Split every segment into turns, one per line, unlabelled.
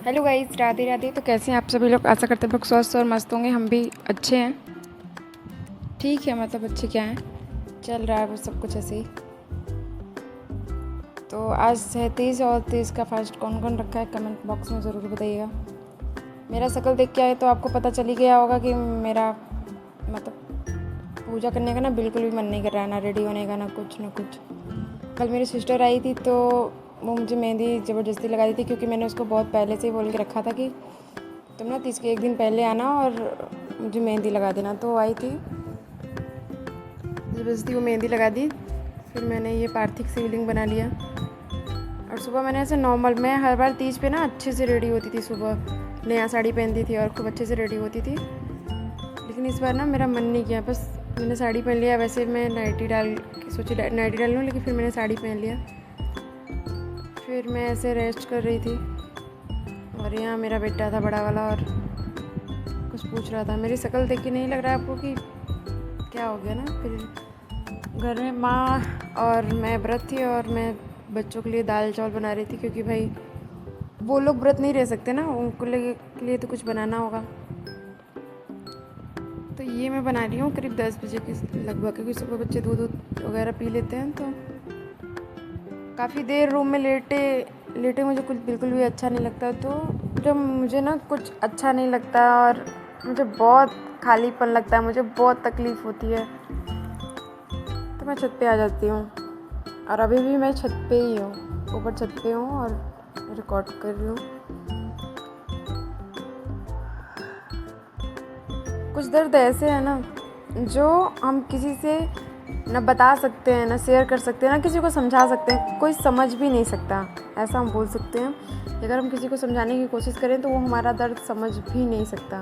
Hello guys, Radhe Radhe. तो कैसे हैं आप सभी लोग? आशा करते हैं लोग स्वस्थ और मस्त होंगे। हम भी अच्छे हैं, ठीक है। मतलब अच्छे क्या हैं, चल रहा है बस सब कुछ ऐसे ही। तो आज है 23 और 23 का फास्ट कौन कौन रखा है कमेंट बॉक्स में ज़रूर बताइएगा। मेरा शक्ल देख के आए तो आपको पता चल ही गया होगा कि मेरा मतलब पूजा करने का ना बिल्कुल भी मन नहीं कर रहा है, ना रेडी होने का, ना कुछ। कल मेरी सिस्टर आई थी तो वो मुझे मेहंदी ज़बरदस्ती लगा दी थी, क्योंकि मैंने उसको बहुत पहले से ही बोल के रखा था कि तुम ना 30 के एक दिन पहले आना और मुझे मेहंदी लगा देना। तो वो आई थी, ज़बरदस्ती वो मेहंदी लगा दी। फिर मैंने ये पार्थिव शिवलिंग बना लिया और सुबह मैंने ऐसे नॉर्मल, मैं हर बार 30 पे ना अच्छे से रेडी होती थी, सुबह नया साड़ी पहनती थी और खूब अच्छे से रेडी होती थी। लेकिन इस बार ना मेरा मन नहीं किया, बस मैंने साड़ी पहन लिया। वैसे मैं नाइटी सोची नाइटी डाल लूँ, लेकिन फिर मैंने साड़ी पहन लिया। फिर मैं ऐसे रेस्ट कर रही थी और यहाँ मेरा बेटा था बड़ा वाला और कुछ पूछ रहा था। मेरी शक्ल देख के नहीं लग रहा है आपको कि क्या हो गया ना? फिर घर में माँ और मैं व्रत थी और मैं बच्चों के लिए दाल चावल बना रही थी, क्योंकि भाई वो लोग व्रत नहीं रह सकते ना, उनको के लिए तो कुछ बनाना होगा। तो ये मैं बना रही हूँ करीब 10 बजे के लगभग, क्योंकि सुबह बच्चे दूध वगैरह पी लेते हैं। तो काफ़ी देर रूम में लेटे मुझे कुछ बिल्कुल भी अच्छा नहीं लगता। तो जब मुझे ना कुछ अच्छा नहीं लगता और मुझे बहुत खालीपन लगता है, मुझे बहुत तकलीफ़ होती है, तो मैं छत पे आ जाती हूँ। और अभी भी मैं छत पे ही हूँ, ऊपर छत पे हूँ और रिकॉर्ड कर रही हूँ। कुछ दर्द ऐसे है ना जो हम किसी से ना बता सकते हैं, ना शेयर कर सकते हैं, ना किसी को समझा सकते हैं। कोई समझ भी नहीं सकता, ऐसा हम बोल सकते हैं। अगर हम किसी को समझाने की कोशिश करें तो वो हमारा दर्द समझ भी नहीं सकता,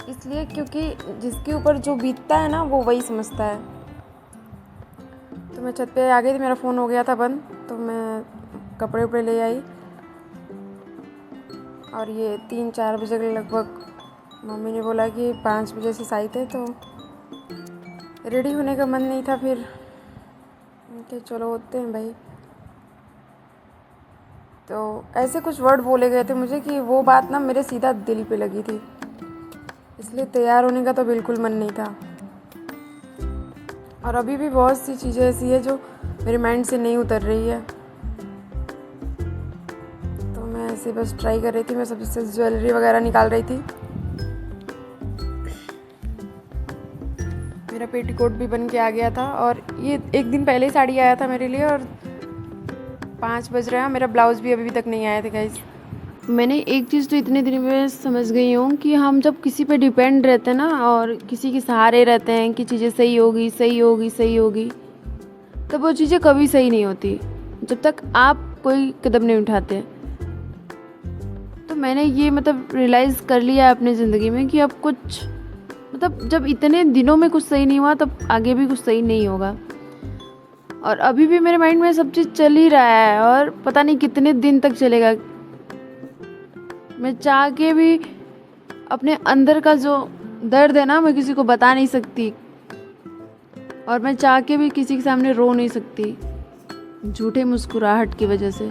इसलिए क्योंकि जिसके ऊपर जो बीतता है ना वो वही समझता है। तो मैं छत पे आ गई थी, मेरा फ़ोन हो गया था बंद, तो मैं कपड़े उपड़े ले आई और ये 3-4 बजे के लगभग मम्मी ने बोला कि 5 बजे से शाही थे, तो रेडी होने का मन नहीं था। फिर कि चलो होते हैं भाई। तो ऐसे कुछ वर्ड बोले गए थे मुझे कि वो बात ना मेरे सीधा दिल पे लगी थी, इसलिए तैयार होने का तो बिल्कुल मन नहीं था। और अभी भी बहुत सी चीज़ें ऐसी है जो मेरे माइंड से नहीं उतर रही है। तो मैं ऐसे बस ट्राई कर रही थी, मैं सबसे ज्वेलरी वगैरह निकाल रही थी। मेरा पेटीकोट भी बन के आ गया था और ये एक दिन पहले ही साड़ी आया था मेरे लिए, और 5 बज रहे हैं, मेरा ब्लाउज़ भी अभी तक नहीं आया था गाइस। मैंने एक चीज़ तो इतने दिन में समझ गई हूँ कि हम जब किसी पे डिपेंड रहते हैं ना और किसी के सहारे रहते हैं कि चीज़ें सही होगी सही होगी सही होगी, तब वो चीज़ें कभी सही नहीं होती जब तक आप कोई कदम नहीं उठाते। तो मैंने ये मतलब रियलाइज़ कर लिया है अपनी ज़िंदगी में कि अब कुछ मतलब जब इतने दिनों में कुछ सही नहीं हुआ तब आगे भी कुछ सही नहीं होगा। और अभी भी मेरे माइंड में सब चीज़ चल ही रहा है और पता नहीं कितने दिन तक चलेगा। मैं चाह के भी अपने अंदर का जो दर्द है ना, मैं किसी को बता नहीं सकती, और मैं चाह के भी किसी के सामने रो नहीं सकती झूठे मुस्कुराहट की वजह से।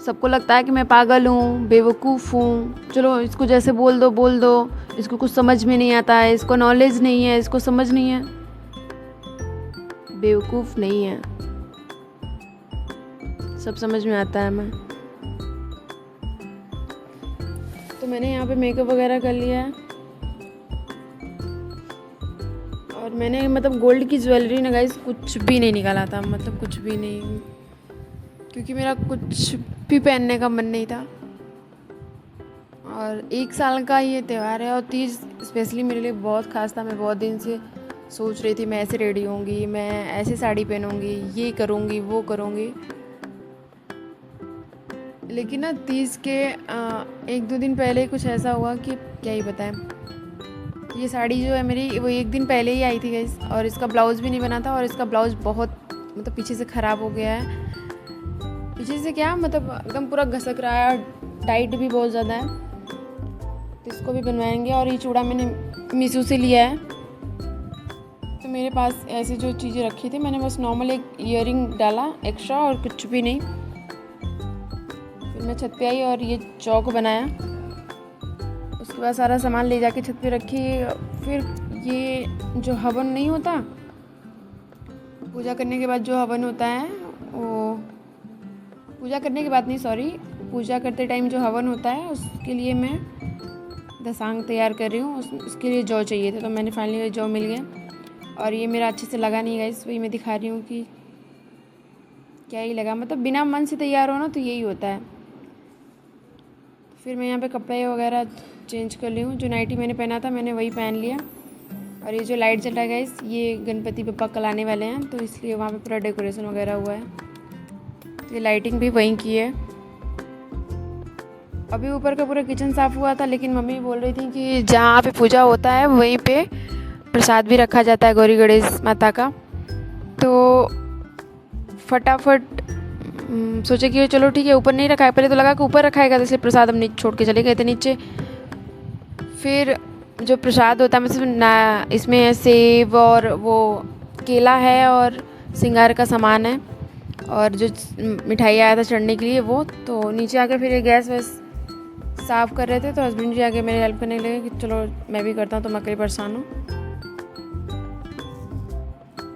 सबको लगता है कि मैं पागल हूँ, बेवकूफ़ हूँ, चलो इसको जैसे बोल दो, इसको कुछ समझ में नहीं आता है, इसको नॉलेज नहीं है, इसको समझ नहीं है। बेवकूफ़ नहीं है, सब समझ में आता है। मैं तो मैंने यहाँ पे मेकअप वगैरह कर लिया है और मैंने मतलब गोल्ड की ज्वेलरी ना गाइस कुछ भी नहीं निकाला था, मतलब कुछ भी नहीं, क्योंकि मेरा कुछ भी पहनने का मन नहीं था। और 1 साल का ये त्यौहार है और तीज स्पेशली मेरे लिए बहुत ख़ास था। मैं बहुत दिन से सोच रही थी मैं ऐसे रेडी होंगी, मैं ऐसे साड़ी पहनूंगी, ये करूँगी वो करूँगी। लेकिन ना तीज के 1-2 दिन पहले कुछ ऐसा हुआ कि क्या ही बताएं। ये साड़ी जो है मेरी वो 1 दिन पहले ही आई थी गाइस, और इसका ब्लाउज़ भी नहीं बना था, और इसका ब्लाउज़ बहुत मतलब पीछे से ख़राब हो गया है। पीछे से क्या मतलब एकदम पूरा घसक रहा है और टाइट भी बहुत ज़्यादा है, तो इसको भी बनवाएंगे। और ये चूड़ा मैंने मीशो से लिया है। तो मेरे पास ऐसी जो चीज़ें रखी थी, मैंने बस नॉर्मल एक ईयरिंग डाला एक्स्ट्रा और कुछ भी नहीं। फिर मैं छत पे आई और ये चौक बनाया। उसके बाद सारा सामान ले जाके छत पे रखी। फिर ये जो हवन नहीं होता, पूजा करने के बाद जो हवन होता है, वो पूजा करने के बाद नहीं, सॉरी, पूजा करते टाइम जो हवन होता है उसके लिए मैं दसांग तैयार कर रही हूँ। उसके लिए जौ चाहिए थे, तो मैंने फाइनली जौ मिल गया। और ये मेरा अच्छे से लगा नहीं गाइस, वही मैं दिखा रही हूँ कि क्या ही लगा, मतलब बिना मन से तैयार हो ना तो यही होता है। फिर मैं यहाँ पे कपड़े वगैरह चेंज कर ली हूँ। जो नाइटी मैंने पहना था मैंने वही पहन लिया। और ये जो लाइट जल रहा है गाइस, ये गणपति बप्पा कल आने वाले हैं, तो इसलिए वहाँ पे पूरा डेकोरेशन वगैरह हुआ है। तो ये लाइटिंग भी वहीं की है। अभी ऊपर का पूरा किचन साफ़ हुआ था, लेकिन मम्मी बोल रही थी कि जहाँ पे पूजा होता है वहीं पे प्रसाद भी रखा जाता है गौरी गणेश माता का। तो फटाफट सोचे कि चलो ठीक है, ऊपर नहीं रखा है। पहले तो लगा कि ऊपर रखाएगा, तो इसलिए प्रसाद हम नीचे छोड़ के चले गए थे नीचे। फिर जो प्रसाद होता है मतलब ना, इसमें सेब और वो केला है और सिंगार का सामान है, और जो मिठाई आया था चढ़ने के लिए वो। तो नीचे आके फिर ये गैस वैस साफ़ कर रहे थे, तो हस्बैंड जी आके मेरे हेल्प करने लगे कि चलो मैं भी करता हूँ, तो मैं अकेले परेशान हूँ।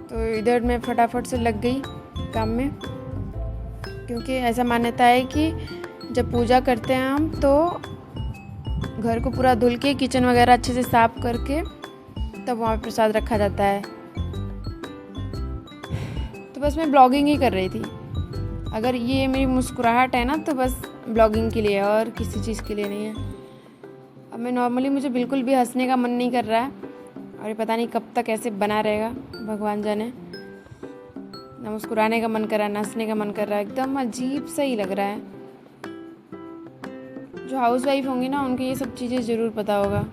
तो इधर मैं फटाफट से लग गई काम में, क्योंकि ऐसा मान्यता है कि जब पूजा करते हैं हम तो घर को पूरा धुल के किचन वगैरह अच्छे से साफ़ करके तब वहाँ पे प्रसाद रखा जाता है। तो बस मैं ब्लॉगिंग ही कर रही थी। अगर ये मेरी मुस्कुराहट है ना तो बस ब्लॉगिंग के लिए, और किसी चीज़ के लिए नहीं है। अब मैं नॉर्मली, मुझे बिल्कुल भी हंसने का मन नहीं कर रहा है, और ये पता नहीं कब तक ऐसे बना रहेगा, भगवान जाने। ना मुस्कुराने का मन कर रहा है, ना हंसने का मन कर रहा है, एकदम अजीब सा ही लग रहा है। जो हाउस वाइफ होंगी ना उनकी ये सब चीज़ें ज़रूर पता होगा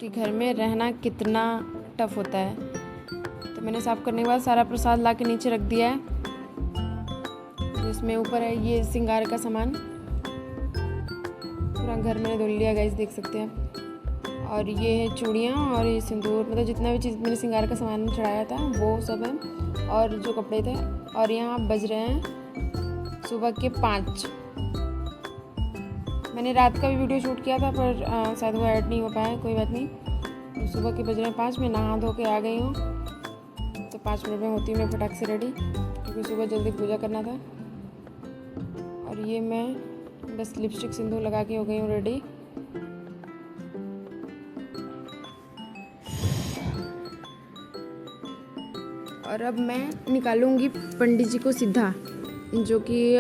कि घर में रहना कितना टफ होता है। तो मैंने साफ़ करने के बाद सारा प्रसाद ला के नीचे रख दिया है। तो इसमें ऊपर है ये सिंगार का सामान, पूरा घर मैंने धुल लिया गाइस, देख सकते हैं। और ये है चूड़ियाँ और ये सिंदूर, मतलब जितना भी चीज़ मैंने सिंगार का सामान चढ़ाया था वो सब है, और जो कपड़े थे। और यहाँ बज रहे हैं सुबह के 5। मैंने रात का भी वीडियो शूट किया था, पर शायद वो ऐड नहीं हो पाया, कोई बात नहीं। तो सुबह के बज रहे हैं 5, मैं नहा धो के आ गई हूँ। तो 5 मिनट में होती हूँ मैं फटाक से रेडी, क्योंकि सुबह जल्दी पूजा करना था। और ये मैं बस लिपस्टिक सिंदूर लगा के हो गई हूँ रेडी। और अब मैं निकालूंगी पंडित जी को सीधा, जो कि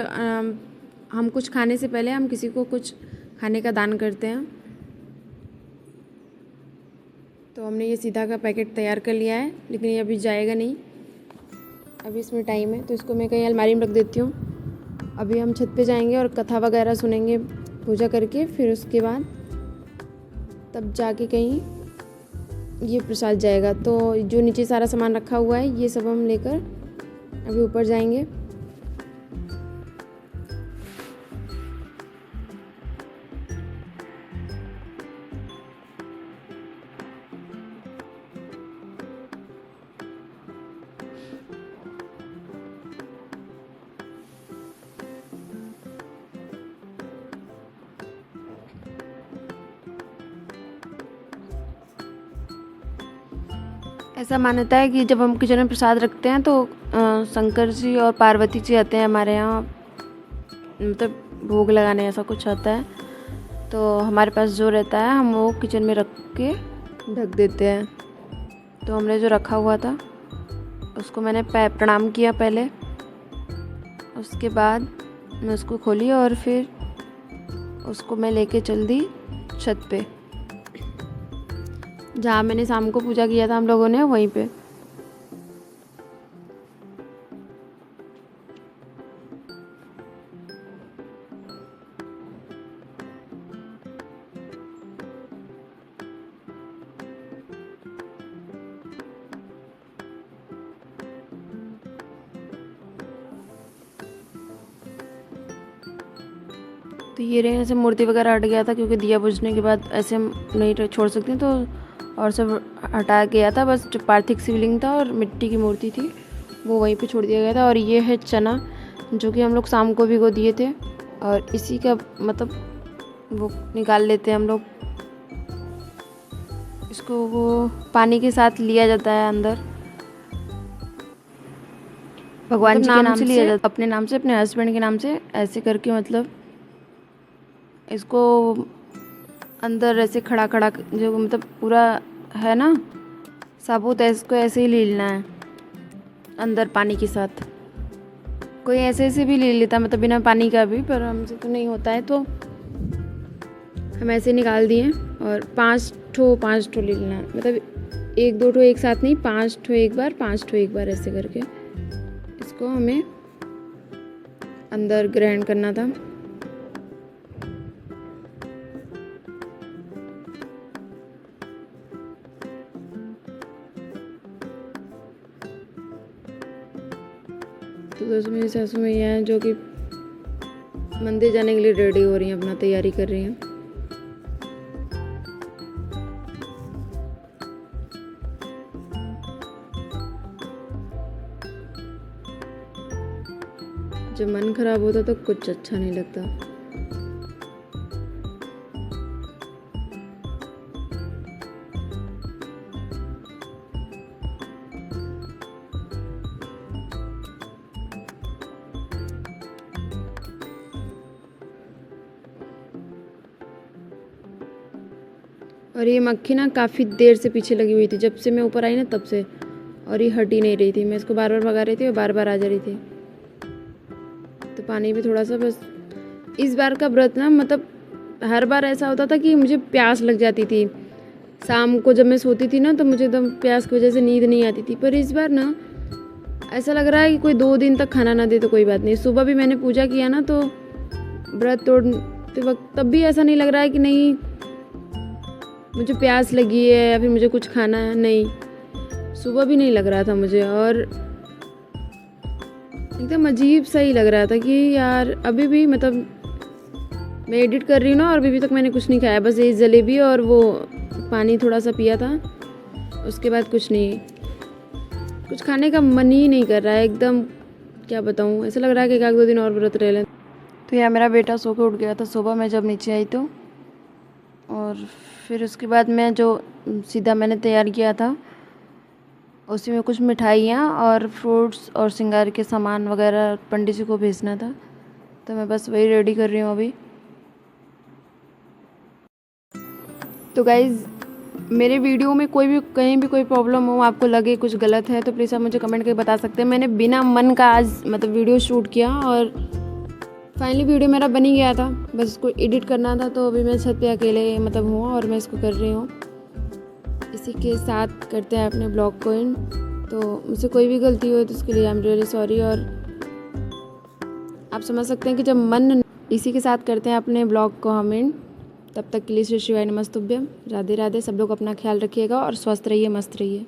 हम कुछ खाने से पहले हम किसी को कुछ खाने का दान करते हैं। तो हमने ये सीधा का पैकेट तैयार कर लिया है, लेकिन ये अभी जाएगा नहीं, अभी इसमें टाइम है। तो इसको मैं कहीं अलमारी में रख देती हूँ। अभी हम छत पे जाएंगे और कथा वगैरह सुनेंगे पूजा करके, फिर उसके बाद तब जाके कहीं ये प्रसाद जाएगा। तो जो नीचे सारा सामान रखा हुआ है ये सब हम लेकर अभी ऊपर जाएंगे। ऐसा मान्यता है कि जब हम किचन में प्रसाद रखते हैं तो शंकर जी और पार्वती जी आते हैं हमारे यहाँ, मतलब भोग लगाने ऐसा कुछ आता है। तो हमारे पास जो रहता है हम वो किचन में रख के ढक देते हैं। तो हमने जो रखा हुआ था उसको मैंने प्रणाम किया पहले, उसके बाद मैं उसको खोली और फिर उसको मैं लेके चल दी छत पे, जहाँ मैंने शाम को पूजा किया था हम लोगों ने, वहीं पे। तो ये रहे, ऐसे मूर्ति वगैरह हट गया था क्योंकि दिया बुझने के बाद ऐसे हम नहीं छोड़ सकते, तो और सब हटा गया था। बस जो पार्थिव शिवलिंग था और मिट्टी की मूर्ति थी वो वहीं पे छोड़ दिया गया था। और ये है चना, जो कि हम लोग शाम को भिगो दिए थे, और इसी का मतलब वो निकाल लेते हैं हम लोग। इसको वो पानी के साथ लिया जाता है अंदर, भगवान जी के नाम से लिया जाता, अपने नाम से, अपने हस्बैंड के नाम से, ऐसे करके मतलब इसको अंदर ऐसे खड़ा खड़ा जो मतलब पूरा है ना साबुत है, इसको ऐसे ही ले लेना है अंदर पानी के साथ। कोई ऐसे ऐसे भी ले लेता मतलब बिना पानी का भी, पर हमसे तो नहीं होता है, तो हम ऐसे निकाल दिए। और 5 ठो ले लेना, मतलब 1-2 ठो एक साथ नहीं, 5 ठो एक बार, 5 ठो एक बार, ऐसे करके इसको हमें अंदर ग्राइंड करना था। तो दोस्तों मेरी सासू मैया हैं जो कि मंदिर जाने के लिए रेडी हो रही हैं, अपना तैयारी कर रही हैं। जब मन खराब होता तो कुछ अच्छा नहीं लगता। और ये मक्खी ना काफ़ी देर से पीछे लगी हुई थी, जब से मैं ऊपर आई ना तब से, और ये हट ही नहीं रही थी। मैं इसको बार बार भगा रही थी और बार बार आ जा रही थी। तो पानी भी थोड़ा सा, बस इस बार का व्रत ना मतलब हर बार ऐसा होता था कि मुझे प्यास लग जाती थी शाम को, जब मैं सोती थी ना तो मुझे एकदम प्यास की वजह से नींद नहीं आती थी। पर इस बार ना ऐसा लग रहा है कि कोई 2 दिन तक खाना ना दे तो कोई बात नहीं। सुबह भी मैंने पूजा किया ना तो व्रत तोड़ते वक्त, तब भी ऐसा नहीं लग रहा है कि नहीं मुझे प्यास लगी है या फिर मुझे कुछ खाना है, नहीं, सुबह भी नहीं लग रहा था मुझे। और एकदम अजीब सा ही लग रहा था कि यार अभी भी मतलब मैं एडिट कर रही हूँ ना, और अभी तक मैंने कुछ नहीं खाया, बस ये जलेबी और वो पानी थोड़ा सा पिया था, उसके बाद कुछ नहीं, कुछ खाने का मन ही नहीं कर रहा है एकदम। क्या बताऊँ, ऐसा लग रहा है कि 1-2 दिन और व्रत रह लें। तो यार मेरा बेटा सो के उठ गया था सुबह मैं जब नीचे आई तो, और फिर उसके बाद मैं जो सीधा मैंने तैयार किया था उसी में कुछ मिठाइयाँ और फ्रूट्स और श्रृंगार के सामान वगैरह पंडित जी को भेजना था, तो मैं बस वही रेडी कर रही हूँ अभी। तो गाइज़ मेरे वीडियो में कोई भी कहीं भी कोई प्रॉब्लम हो, आपको लगे कुछ गलत है, तो प्लीज़ आप मुझे कमेंट करके बता सकते हैं। मैंने बिना मन का आज मतलब वीडियो शूट किया और फाइनली वीडियो मेरा बन ही गया था, बस इसको एडिट करना था। तो अभी मैं छत पे अकेले मतलब हूँ और मैं इसको कर रही हूँ। इसी के साथ करते हैं अपने ब्लॉग को एंड। तो मुझसे कोई भी गलती हो तो उसके लिए आई एम रियली सॉरी, और आप समझ सकते हैं कि जब मन, इसी के साथ करते हैं अपने ब्लॉग को हम एंड। तब तक के लिए श्री शिवाय नमस्तुभ्यम, राधे राधे। सब लोग अपना ख्याल रखिएगा और स्वस्थ रहिए, मस्त रहिए।